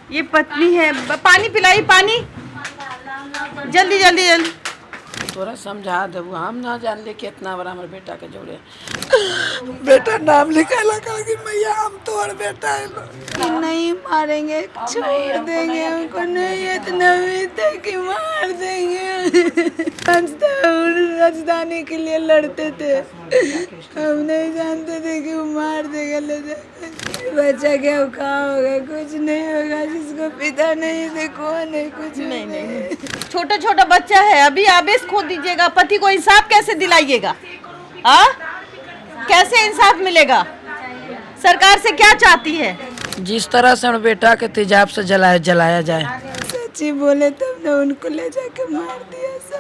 ये पत्नी है, पानी पिलाई, पानी जल्दी जल्दी जल्दी। थोड़ा समझा दे, हम ना जान ले कितना बड़ा हमारे बेटा के जोड़े बेटा नाम लिखा कि मैया हम तोड़ बेटा है। कि नहीं मारेंगे, छोड़ देंगे उनको, नहीं इतना भी था कि मार देंगे। राजधानी के लिए लड़ते थे, हम नहीं जानते थे कि वो मार देगा ले जाकर। बच्चा क्या कहाँ होगा, कुछ नहीं होगा, जिसको पिता नहीं थे कौन है, कुछ नहीं। छोटा छोटा बच्चा है, अभी आवेश खो दीजिएगा, पति को इंसाफ कैसे दिलाइएगा? हाँ, कैसे इंसाफ मिलेगा? सरकार से क्या चाहती है? जिस तरह से बेटा के तेजाब से जलाया जाए। सच्ची बोले तब ना उनको ले जाके मार दिया सब।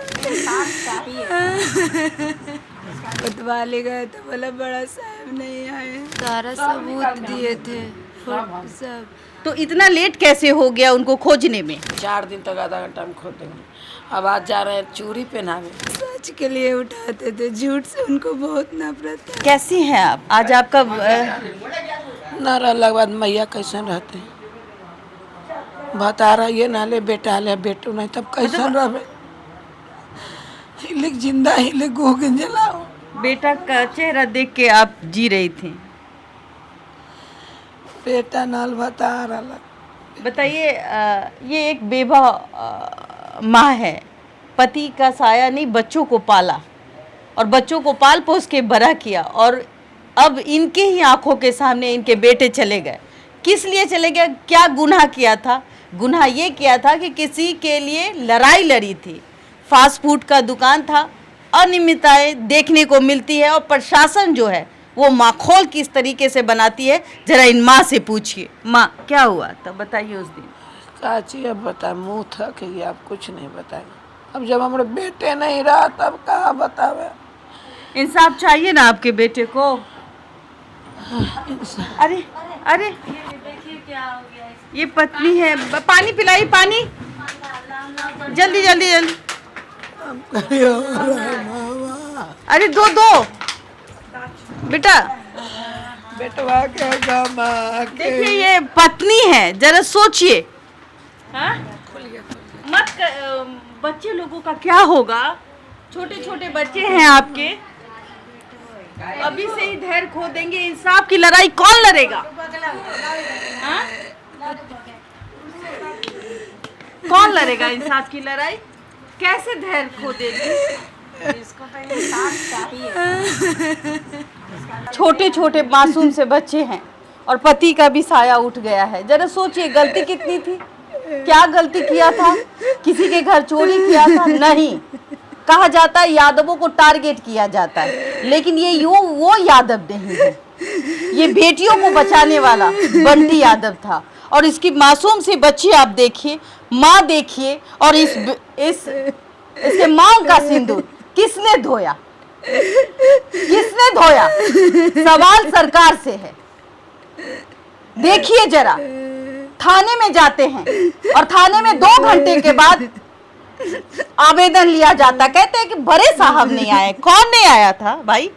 कोतवाली गए तो बोला बड़ा साहब नहीं आए, सारा सबूत दिए थे सब। तो इतना लेट कैसे हो गया उनको खोजने में? 4 दिन तक आधा घंटा में खोद देंगे। अब आज जा रहे हैं चूड़ी पहनावे। सच के लिए उठाते थे, झूठ से उनको बहुत नफरत है। कैसी हैं आप? आज आपका न रहने के बाद मैया कैसे रहते बता रहा ये नाले बेटा ले बेटू नहीं तब कैसे रहे। हिलिक जिंदा हिलिक गोगन जलाओ। बेटा का चेहरा देख के आप जी रही थी? बेटा नाल बता रहा। बताइए, ये एक बेवा माँ है, पति का साया नहीं बच्चों को पाला और बच्चों को पाल पोस के बड़ा किया, और अब इनके ही आंखों के सामने इनके बेटे चले गए। किस लिए चले गए? क्या गुनाह किया था? गुनाह ये किया था कि किसी के लिए लड़ाई लड़ी थी, फास्ट फूड का दुकान था, अनियमितताएं देखने को मिलती है और प्रशासन जो है वो माखौल किस तरीके से बनाती है, जरा इन माँ से पूछिए। माँ, क्या हुआ तब बताइए उस दिन? काची अब बता, मुँह थक गया, अब कुछ नहीं बताए। अब जब हमारे बेटे नहीं रहा तब कहाँ बतावे। इंसाफ चाहिए ना आपके बेटे को। अरे अरे देखिए क्या हो गया। ये पत्नी है, पानी पिलाई, पानी जल्दी जल्दी जल्दी। अरे दो बेटा, बेटवा के गमा के। देखिए ये पत्नी है, जरा सोचिए। हाँ? बच्चे लोगों का क्या होगा? छोटे छोटे बच्चे हैं आपके, अभी से ही धैर्य खो देंगे। इंसाफ की लड़ाई कौन लड़ेगा? हाँ? कौन लड़ेगा इंसाफ की लड़ाई? कैसे धैर्य खो देंगे? इसको तो इंसाफ चाहिए। छोटे छोटे मासूम से बच्चे हैं और पति का भी साया उठ गया है। जरा सोचिए, गलती कितनी थी? क्या गलती किया था? किसी के घर चोरी किया था? नहीं। कहा जाता है यादवों को टारगेट किया जाता है, लेकिन ये वो यादव नहीं है, ये बेटियों को बचाने वाला बंटी यादव था। और इसकी मासूम सी बच्ची आप देखिए, माँ देखिए, और इसके मांग का सिंदूर किसने धोया? किसने धोया? सवाल सरकार से है। देखिए जरा, थाने में जाते हैं और थाने में 2 घंटे के बाद आवेदन लिया जाता, कहते हैं कि बड़े साहब नहीं आए। कौन नहीं आया था भाई?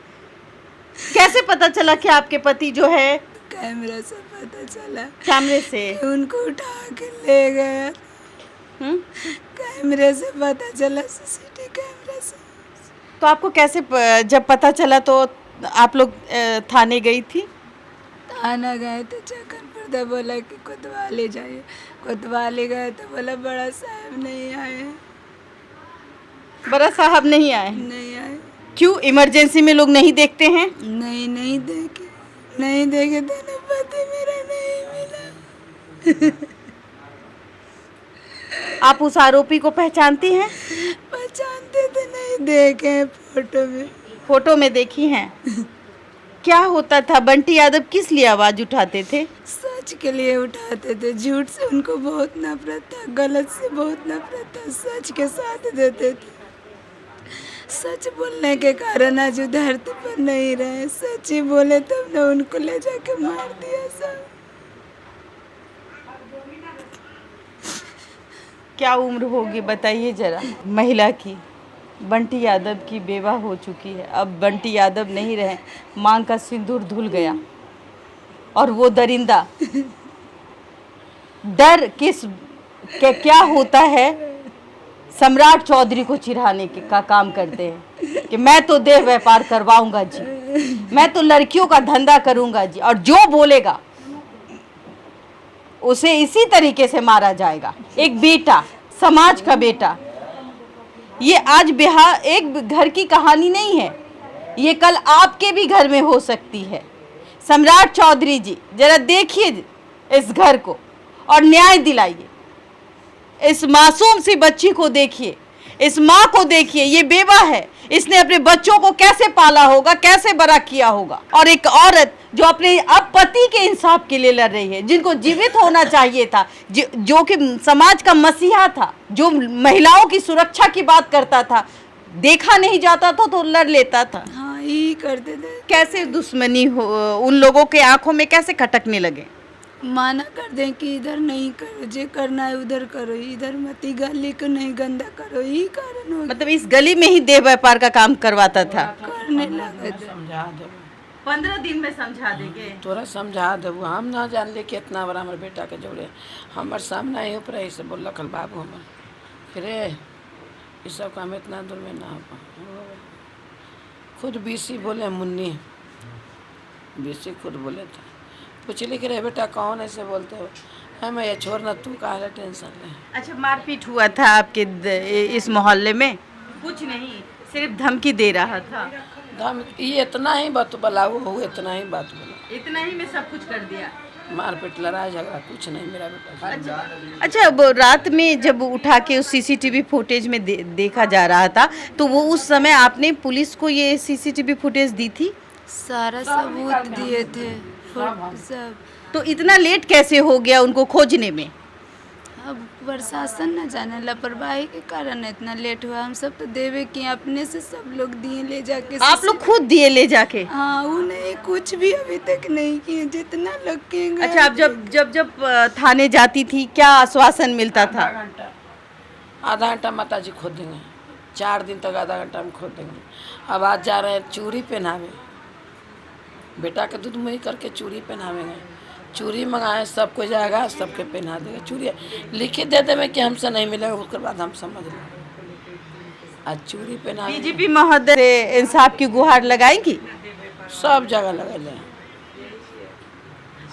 कैसे पता चला कि आपके पति जो है? कैमरे से पता चला। कैमरे से? उनको उठा के ले गए। कैमरे से पता चला, सीसीटीवी कैमरे से। तो आपको कैसे जब पता चला तो आप लोग थाने गई थी? थाना गए तो चक्कर पड़ता, बोला कि कोतवाली जाइए। कोतवाली गए तो बोला बड़ा साहब नहीं आए। बड़ा साहब नहीं आए? नहीं आए। क्यों? इमरजेंसी में लोग नहीं देखते हैं? नहीं देखे तो ना, पति मेरा नहीं मिला। आप उस आरोपी को पहचानती हैं? पहचानते तो नहीं, देखे फोटो में देखी हैं। क्या होता था? बंटी यादव किस लिए आवाज उठाते थे? सच के लिए उठाते थे, झूठ से उनको बहुत नफरत था, गलत से बहुत नफरत था, सच के साथ देते थे। सच बोलने के कारण आज धरती पर नहीं रहे, सच ही बोले तब ने उनको ले जाके मार दिया सब। क्या उम्र होगी बताइए जरा महिला की? बंटी यादव की बेवा हो चुकी है, अब बंटी यादव नहीं रहे, मांग का सिंदूर धुल गया और वो दरिंदा डर क्या होता है, सम्राट चौधरी को चिढ़ाने का काम करते हैं कि मैं तो देह व्यापार करवाऊंगा जी, मैं तो लड़कियों का धंधा करूंगा जी, और जो बोलेगा उसे इसी तरीके से मारा जाएगा। एक बेटा, समाज का बेटा, ये आज बिहार एक घर की कहानी नहीं है, ये कल आपके भी घर में हो सकती है। सम्राट चौधरी जी, जरा देखिए इस घर को और न्याय दिलाइए। इस मासूम सी बच्ची को देखिए, इस माँ को देखिए, ये बेवा है, इसने अपने बच्चों को कैसे पाला होगा, कैसे बड़ा किया होगा। और एक औरत जो अपने अब पति के इंसाफ के लिए लड़ रही है, जिनको जीवित होना चाहिए था, जो कि समाज का मसीहा था, जो महिलाओं की सुरक्षा की बात करता था, देखा नहीं जाता था तो लड़ लेता था। हाँ, यही करते थे। कैसे दुश्मनी हो उन लोगों के आंखों में कैसे खटकने लगे? माना कर दें कि इधर नहीं करो, जे करना है उधर करो, इधर मत गली को नहीं गंदा करो, यही कारण हो। मतलब इस गली में ही देह व्यापार का काम करवाता था। करने लगे थे। समझा देबू, 15 दिन में समझा देंगे। तोरा समझा देबू। हम ना जान ले कितना बड़ा हमारे बेटा के जोड़े हमारे सामने ही ऊपर ही से बोल कल बाबू हमर फिर ये सब काम इतना दूर में ना हो पाए। खुद बीसी बोले, मुन्नी बीसी खुद बोले थे, पूछली कि रे बेटा कौन ऐसे बोलते हो, मैं ये छोड़ ना, तू काहे टेंशन ले। अच्छा, मारपीट हुआ था आपके इस मोहल्ले में? कुछ नहीं, सिर्फ धमकी दे रहा था। ये इतना ही बात बोलाऊ हो, इतना ही बात बोला, इतना ही में सब कुछ कर दिया। मारपीट लड़ाई झगड़ा कुछ नहीं मेरा बेटा। अच्छा, अब रात में जब उठा के उस सीसीटीवी फुटेज में देखा जा रहा था, तो वो उस समय आपने पुलिस को ये सीसीटीवी फुटेज दी थी? सारा सबूत दिए थे सब। तो इतना लेट कैसे हो गया उनको खोजने में? अब प्रशासन न जाने, लापरवाही के कारण इतना लेट हुआ। हम सब तो देवे कि अपने से सब लोग दिए ले जाके। आप लोग खुद दिए ले जाके? हाँ, उन्हें कुछ भी अभी तक नहीं किए, जितना लोग के गए। अच्छा, आप जब थाने जाती थी क्या आश्वासन मिलता था? आधा घंटा माता जी खोद देंगे, 4 दिन तक आधा घंटा में खोद देंगे। अब आज जा रहे हैं चूड़ी पहनावे, बेटा के दूध मुही करके चूड़ी पहनावेंगे, चूड़ी मंगाए, सबको जाएगा, सबके पहना देगा चूड़ी, लिखित दे देवे कि हमसे नहीं मिलेगा, उसके बाद हम समझ लेंगे। आज चूड़ी पहना बीजेपी महोदय इंसाफ की गुहार लगाएंगी? सब जगह लगा जाए।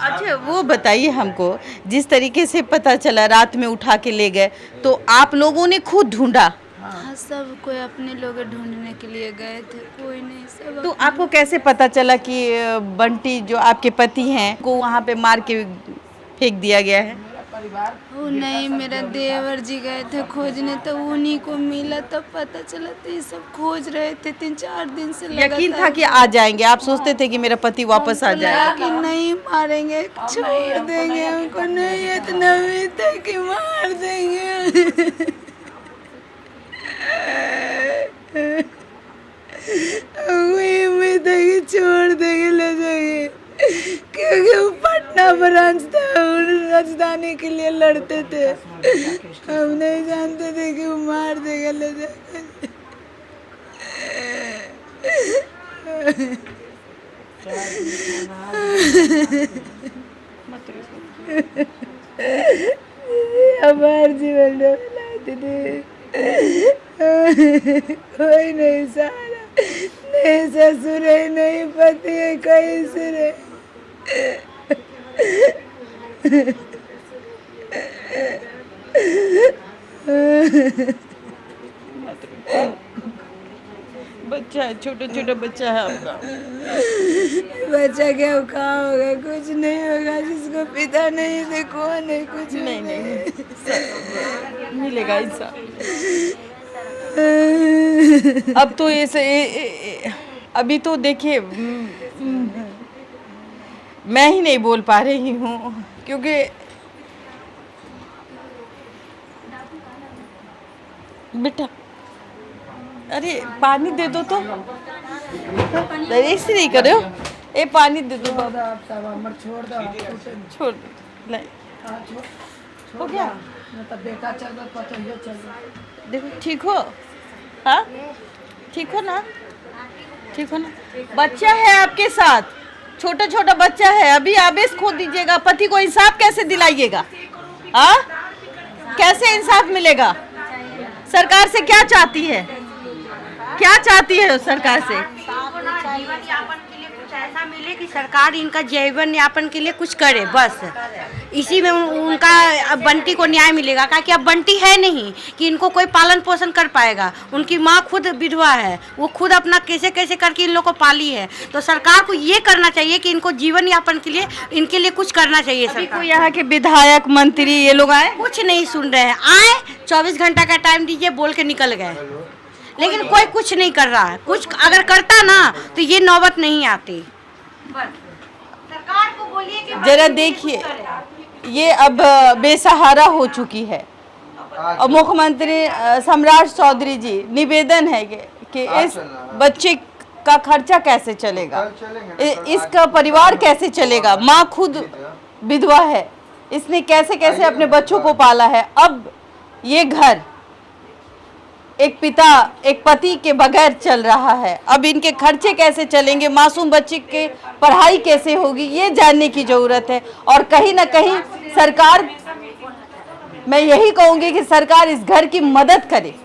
अच्छा, वो बताइए हमको, जिस तरीके से पता चला रात में उठा के ले गए, तो आप लोगों ने खुद ढूंढा? हाँ, सब कोई अपने लोग ढूंढने के लिए गए थे, कोई नहीं, सब। तो आपको कैसे पता चला कि बंटी जो आपके पति हैं को वहाँ पे मार के फेंक दिया गया है? वो नहीं, मेरा देवर जी गए थे खोजने, तो उन्हीं को मिला, तब पता चला। तो ये सब खोज रहे थे 3-4 दिन से। यकीन था कि आ जाएंगे? आप सोचते थे कि मेरा पति वापस आ जाए? कि नहीं मारेंगे, छोड़ देंगे हमको, नहीं इतना भी था कि मार देंगे। उम्मीद है कि छोड़ देंगे, ले जाएंगे, क्योंकि वो पटना ब्रांच था, राजधानी के लिए लड़ते थे। हम नहीं जानते थे कि वो मार देगा, ले जाएगा। हमारे जीवन में लाते थे, कोई नहीं सहारा, नहीं ससुर है, नहीं पति है, कहीं से रहे। बच्चा है, छोटा छोटा बच्चा है आपका। बच्चा क्या कहाँ होगा, कुछ नहीं होगा, जिसको पिता नहीं थे, कौन है, कुछ नहीं मिलेगा इंसान। अब तो अभी तो देखिए, मैं ही नहीं बोल पा रही हूँ, क्योंकि बेटा, अरे पानी दे दो तो, ऐसे नहीं करो, ए पानी दे दो बाबा, छोड़ दो, नहीं हो गया, बेटा चल रहा, पता ही चल रहा। देखो ठीक हो, हाँ ठीक हो ना, ठीक हो ना? बच्चा है आपके साथ, छोटा छोटा बच्चा है, अभी आवेश खो दीजिएगा, पति को इंसाफ कैसे दिलाइएगा? हाँ, कैसे इंसाफ मिलेगा? सरकार से क्या चाहती है? क्या चाहती है सरकार से? जीवन यापन के लिए कुछ ऐसा मिले कि सरकार इनका जीवन यापन के लिए कुछ करे, बस इसी में उनका बंटी को न्याय मिलेगा। क्योंकि अब बंटी है नहीं कि इनको कोई पालन पोषण कर पाएगा। उनकी माँ खुद विधवा है, वो खुद अपना कैसे कैसे करके इन लोगों को पाली है। तो सरकार को ये करना चाहिए कि इनको जीवन यापन के लिए इनके लिए कुछ करना चाहिए। सरकार कोई यहाँ के विधायक मंत्री ये लोग आए? कुछ नहीं सुन रहे हैं। आए 24 घंटा का टाइम दीजिए बोल के निकल गए, लेकिन कोई कुछ नहीं कर रहा है। कुछ अगर करता ना तो ये नौबत नहीं आती। सरकार को बोलिए कि जरा देखिए, ये अब बेसहारा हो चुकी है और मुख्यमंत्री सम्राट चौधरी जी निवेदन है कि इस बच्चे का खर्चा कैसे चलेगा, इसका परिवार कैसे चलेगा। माँ खुद विधवा है, इसने कैसे कैसे अपने बच्चों को पाला है। अब ये घर एक पिता एक पति के बगैर चल रहा है। अब इनके खर्चे कैसे चलेंगे, मासूम बच्चे के पढ़ाई कैसे होगी, ये जानने की ज़रूरत है। और कहीं ना कहीं सरकार, मैं यही कहूँगी कि सरकार इस घर की मदद करे।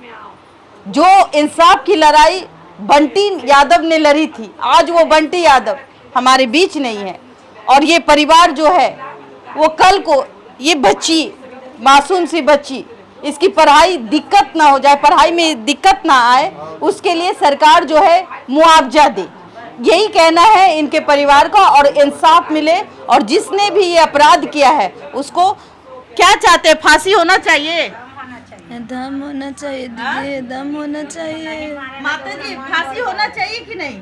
जो इंसाफ की लड़ाई बंटी यादव ने लड़ी थी, आज वो बंटी यादव हमारे बीच नहीं है। और ये परिवार जो है वो कल को ये बच्ची, मासूम सी बच्ची, इसकी पढ़ाई दिक्कत ना हो जाए, पढ़ाई में दिक्कत ना आए, उसके लिए सरकार जो है मुआवजा दे। यही कहना है इनके परिवार का और इंसाफ मिले। और जिसने भी ये अपराध किया है उसको क्या चाहते हैं? फांसी होना चाहिए, दम होना चाहिए दीदी, दम होना चाहिए। माता जी फांसी होना चाहिए कि नहीं?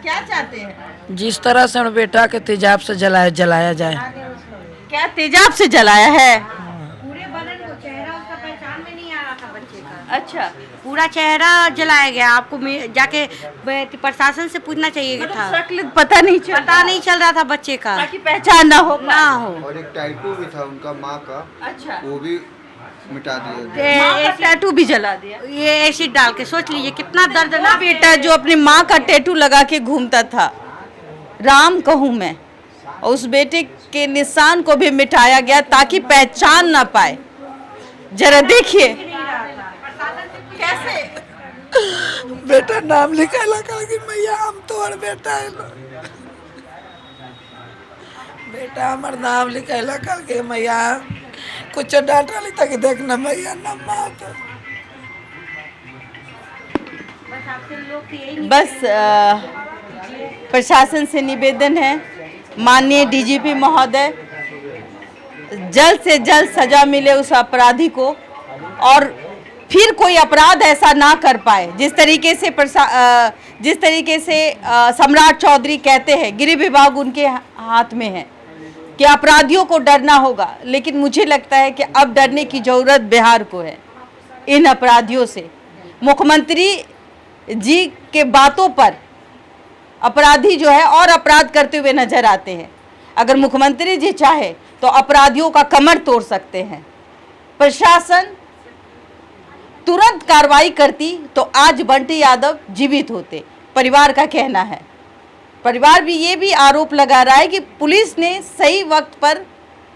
क्या चाहते हैं? जिस तरह से उन बेटा के तेजाब से जलाया जाए। क्या तेजाब से जलाया है? पूरे बदन को, चेहरा उसका पहचान में नहीं आ रहा था बच्चे का। अच्छा, पूरा चेहरा जलाया गया। आपको जाके प्रशासन से पूछना चाहिए था। शक्ल पता नहीं चल रहा था बच्चे का, ताकि पहचान ना हो। और एक टैटू भी था उनका माँ का, अच्छा, वो भी मिटा दिया। माँ का टैटू भी जला दिया। ये एसिड डाल के, सोच लीजिए कितना दर्दनाक। बेटा जो अपनी माँ का टैटू लगा के घूमता था, राम कहूँ मैं, और उस बेटे के निशान को भी मिटाया गया ताकि पहचान ना पाए। जरा देखिए कैसे बेटा नाम लिखाला करके मैया हम तोड़ बेटा है बेटा हमार नाम लिखाला करके मैया कुछ डांटा ली तक देखना मैया ना मात। बस प्रशासन से निवेदन है, माननीय डीजीपी महोदय, जल्द से जल्द सजा मिले उस अपराधी को और फिर कोई अपराध ऐसा ना कर पाए। जिस तरीके से सम्राट चौधरी कहते हैं, गृह विभाग उनके हाथ में है कि अपराधियों को डरना होगा, लेकिन मुझे लगता है कि अब डरने की ज़रूरत बिहार को है इन अपराधियों से। मुख्यमंत्री जी के बातों पर अपराधी जो है और अपराध करते हुए नजर आते हैं। अगर मुख्यमंत्री जी चाहे तो अपराधियों का कमर तोड़ सकते हैं। प्रशासन तुरंत कार्रवाई करती तो आज बंटी यादव जीवित होते, परिवार का कहना है। परिवार भी ये भी आरोप लगा रहा है कि पुलिस ने सही वक्त पर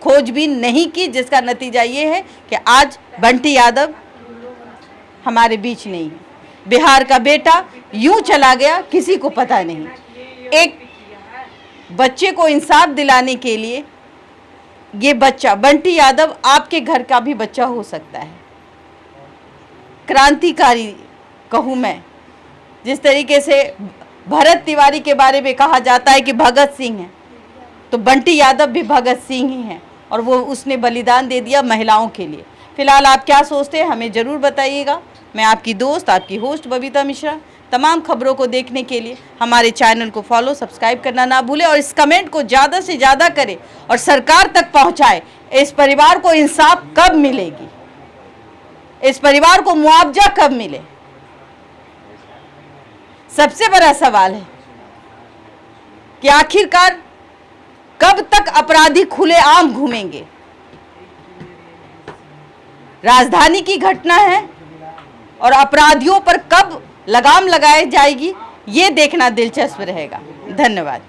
खोजबीन नहीं की, जिसका नतीजा ये है कि आज बंटी यादव हमारे बीच नहीं है। बिहार का बेटा यूं चला गया, किसी को पता नहीं। एक बच्चे को इंसाफ दिलाने के लिए ये बच्चा बंटी यादव आपके घर का भी बच्चा हो सकता है। क्रांतिकारी कहूँ मैं, जिस तरीके से भरत तिवारी के बारे में कहा जाता है कि भगत सिंह है, तो बंटी यादव भी भगत सिंह ही हैं और वो उसने बलिदान दे दिया महिलाओं के लिए। फिलहाल आप क्या सोचते हैं हमें ज़रूर बताइएगा। मैं आपकी दोस्त, आपकी होस्ट बबीता मिश्रा। तमाम खबरों को देखने के लिए हमारे चैनल को फॉलो, सब्सक्राइब करना ना भूलें और इस कमेंट को ज़्यादा से ज़्यादा करें और सरकार तक पहुंचाएं। इस परिवार को इंसाफ कब मिलेगी, इस परिवार को मुआवजा कब मिले, सबसे बड़ा सवाल है कि आखिरकार कब तक अपराधी खुलेआम घूमेंगे। राजधानी की घटना है और अपराधियों पर कब लगाम लगाई जाएगी, ये देखना दिलचस्प रहेगा। धन्यवाद।